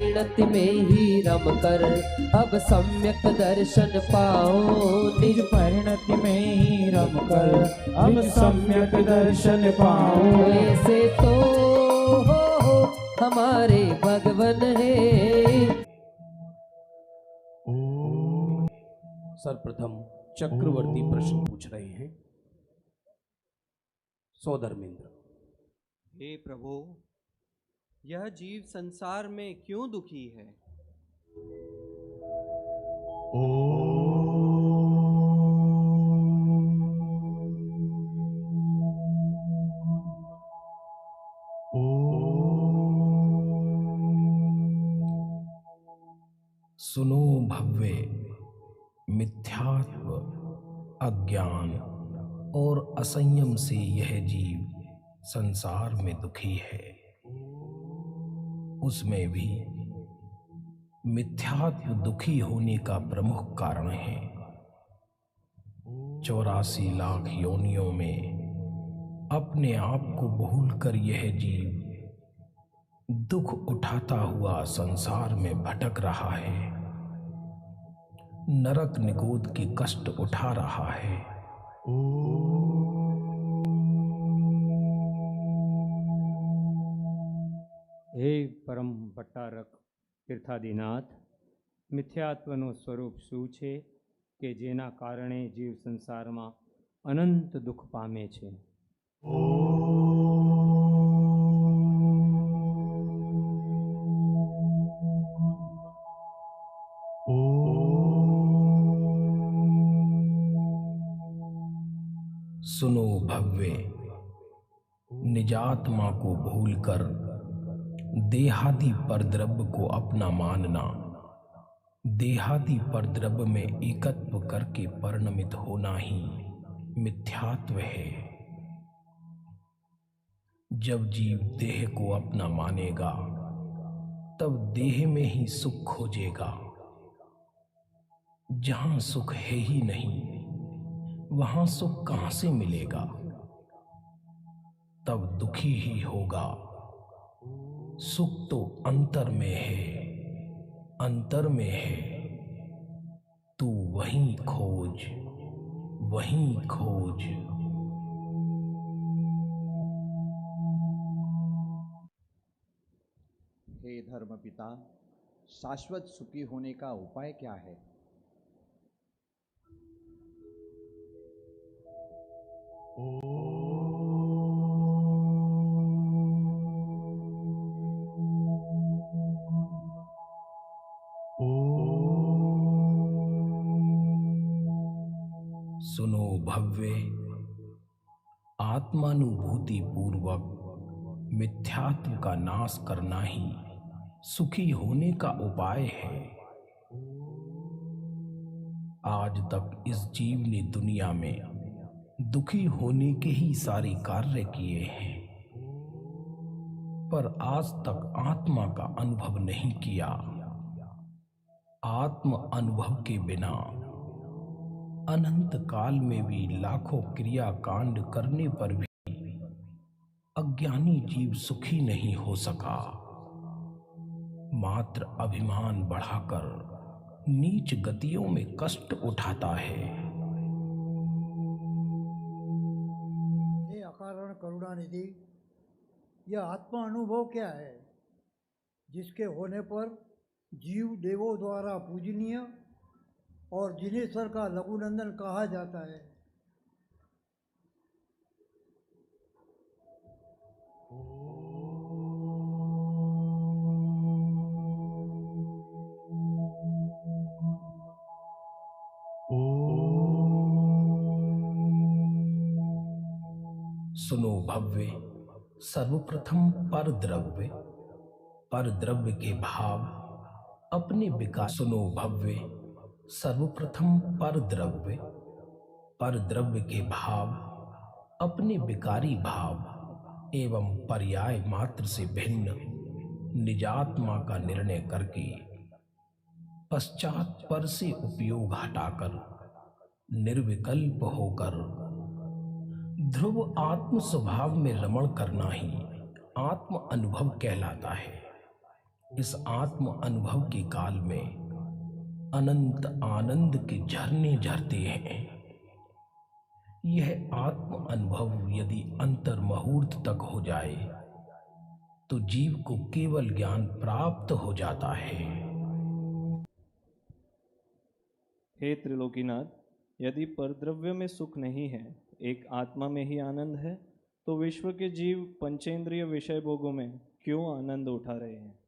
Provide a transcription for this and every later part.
परिणति में ही रम कर अब सम्यक दर्शन पाओ। निज परिणति में ही रम कर अब सम्यक दर्शन पाओ। ऐसे तो हो हमारे भगवन है। सर्वप्रथम चक्रवर्ती प्रश्न पूछ रहे हैं। सौधर्मेंद्र। हे प्रभु, यह जीव संसार में क्यों दुखी है? सुनो भव्य, मिथ्यात्व, अज्ञान और असंयम से यह जीव संसार में दुखी है। उसमें भी मिथ्यात्व दुखी होने का प्रमुख कारण है। 84 लाख योनियों में अपने आप को भूलकर यह जीव दुख उठाता हुआ संसार में भटक रहा है, नरक निगोद के कष्ट उठा रहा है। हे परम भट्टारक तीर्थादिनाथ, મિથ્યાત્વનું સ્વરૂપ શું છે કે જેના કારણે જીવ સંસારમાં અનંત દુઃખ પામે છે? सुनो भव्य, निजात्मा को भूलकर देहादि परद्रव्य को अपना मानना, देहादि परद्रव्य में एकत्व करके परिणमित होना ही मिथ्यात्व है। जब जीव देह को अपना मानेगा तब देह में ही सुख खोजेगा। जहां सुख है ही नहीं वहां सुख कहां से मिलेगा? तब दुखी ही होगा। सुख तो अंतर में है, अंतर में है। तू वहीं खोज, वहीं खोज। हे धर्मपिता, शाश्वत सुखी होने का उपाय क्या है? सुनो भव्य, आत्मानुभूति पूर्वक मिथ्यात्व का नाश करना ही सुखी होने का उपाय है। आज तक इस जीव ने दुनिया में दुखी होने के ही सारे कार्य किए हैं, पर आज तक आत्मा का अनुभव नहीं किया। आत्म अनुभव के बिना अनंत काल में भी लाखों क्रिया कांड करने पर भी अज्ञानी जीव सुखी नहीं हो सका। मात्र अभिमान बढ़ाकर नीच गतियों में कष्ट उठाता है। हे अकारण करुणानिधि, यह आत्मा अनुभव क्या है जिसके होने पर जीव देवों द्वारा पूजनीय और जिनेश्वर का लघुनंदन कहा जाता है? सुनो भव्य, सर्वप्रथम परद्रव्य, परद्रव्य के भाव अपने विकार। सुनो भव्य, सर्वप्रथम परद्रव्य, परद्रव्य के भाव अपने विकारी भाव एवं पर्याय मात्र से भिन्न निजात्मा का निर्णय करके पश्चात पर से उपयोग हटाकर निर्विकल्प होकर ध्रुव आत्म स्वभाव में रमण करना ही आत्म अनुभव कहलाता है। इस आत्म अनुभव के काल में अनंत आनंद के झरने झरते हैं। यह आत्म अनुभव यदि अंतर मुहूर्त तक हो जाए तो जीव को केवल ज्ञान प्राप्त हो जाता है। हे त्रिलोकीनाथ, यदि परद्रव्य में सुख नहीं है, एक आत्मा में ही आनंद है, तो विश्व के जीव पंचेंद्रिय विषय भोगों में क्यों आनंद उठा रहे हैं?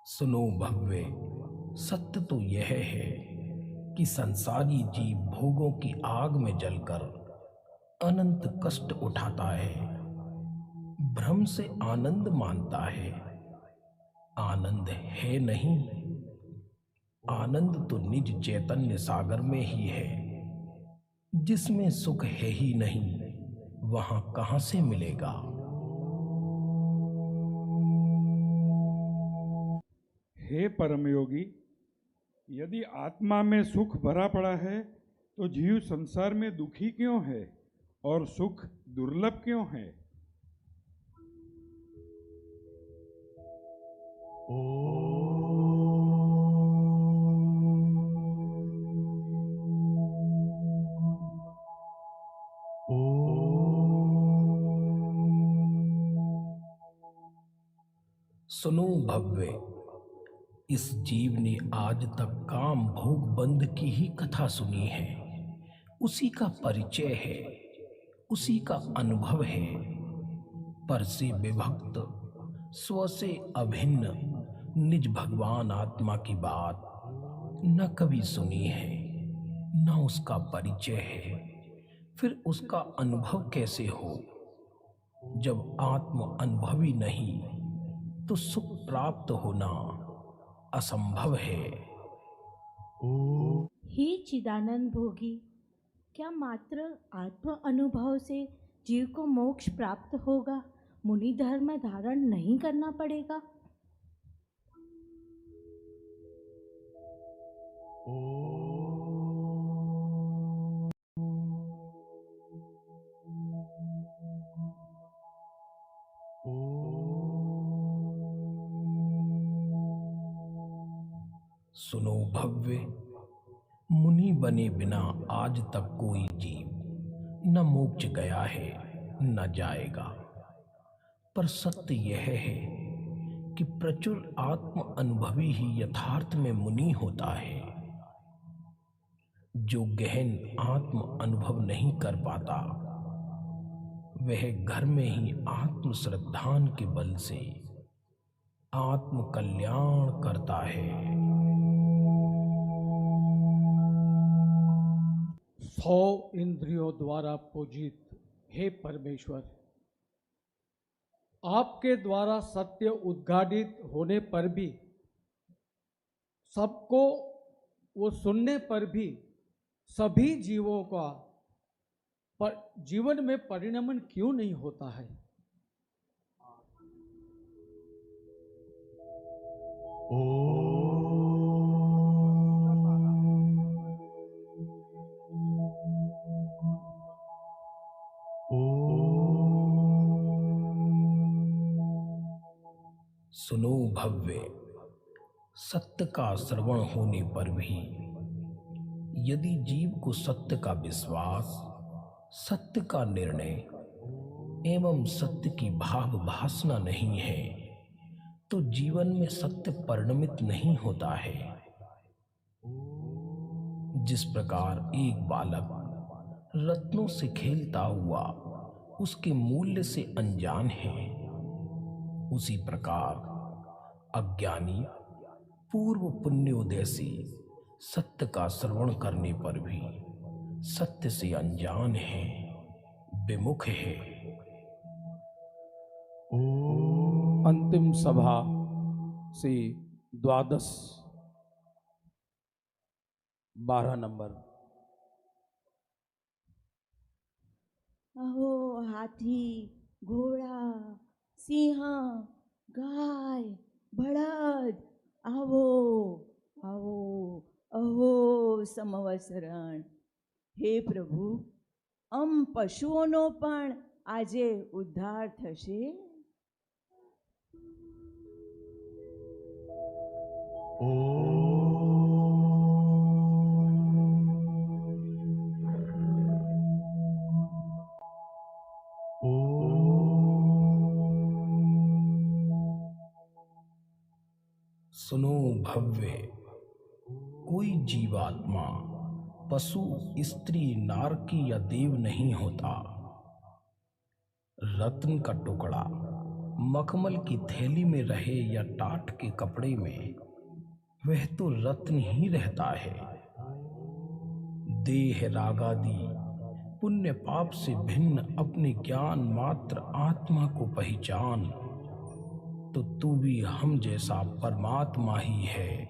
सुनो भव्य, सत्य तो यह है कि संसारी जीव भोगों की आग में जलकर अनंत कष्ट उठाता है, भ्रम से आनंद मानता है। आनंद है नहीं, आनंद तो निज चैतन्य सागर में ही है। जिसमें सुख है ही नहीं, वहां कहां से मिलेगा? हे परमयोगी, यदि आत्मा में सुख भरा पड़ा है तो जीव संसार में दुखी क्यों है और सुख दुर्लभ क्यों है? सुनो भव्य, इस जीव ने आज तक काम भोग बंध की ही कथा सुनी है। उसी का परिचय है, उसी का अनुभव है। पर से विभक्त, स्व से अभिन्न निज भगवान आत्मा की बात न कभी सुनी है, न उसका परिचय है। फिर उसका अनुभव कैसे हो? जब आत्म अनुभवी नहीं तो सुख प्राप्त होना असंभव है। हे चिदानंद भोगी, क्या मात्र आत्म अनुभव से जीव को मोक्ष प्राप्त होगा? मुनि धर्म धारण नहीं करना पड़ेगा? सुनो भव्य, मुनि बने बिना आज तक कोई जीव न मोक्ष गया है न जाएगा। पर सत्य यह है कि प्रचुर आत्म अनुभवी ही यथार्थ में मुनि होता है। जो गहन आत्म अनुभव नहीं कर पाता, वह घर में ही आत्म श्रद्धान के बल से आत्म कल्याण करता है। 100 इंद्रियों द्वारा पूजित हे परमेश्वर, आपके द्वारा सत्य उद्घाटित होने पर भी, सबको वो सुनने पर भी सभी जीवों का पर जीवन में परिणमन क्यों नहीं होता है? सुनो भव्य, सत्य का श्रवण होने पर भी यदि जीव को सत्य का विश्वास, सत्य का निर्णय एवं सत्य की भाव भासना नहीं है, तो जीवन में सत्य परिणमित नहीं होता है। जिस प्रकार एक बालक रत्नों से खेलता हुआ उसके मूल्य से अनजान है, उसी प्रकार अज्ञानी पूर्व पुण्योदय से सत्य का श्रवण करने पर भी सत्य से अनजान है, विमुख है। अंतिम सभा से 12 नंबर। अहो हाथी, घोड़ा, सिंह, गाय, बળદ, આવો આવો અહો સમવસરણ. હે પ્રભુ, પશુઓનો પણ આજે ઉદ્ધાર થશે. सुनो भव्य, कोई जीवात्मा पशु, स्त्री, नारकी या देव नहीं होता। रत्न का टुकड़ा मखमल की थैली में रहे या टाट के कपड़े में, वह तो रत्न ही रहता है। देह रागादि पुण्य पाप से भिन्न अपने ज्ञान मात्र आत्मा को पहचान, तो तू भी हम जैसा परमात्मा ही है।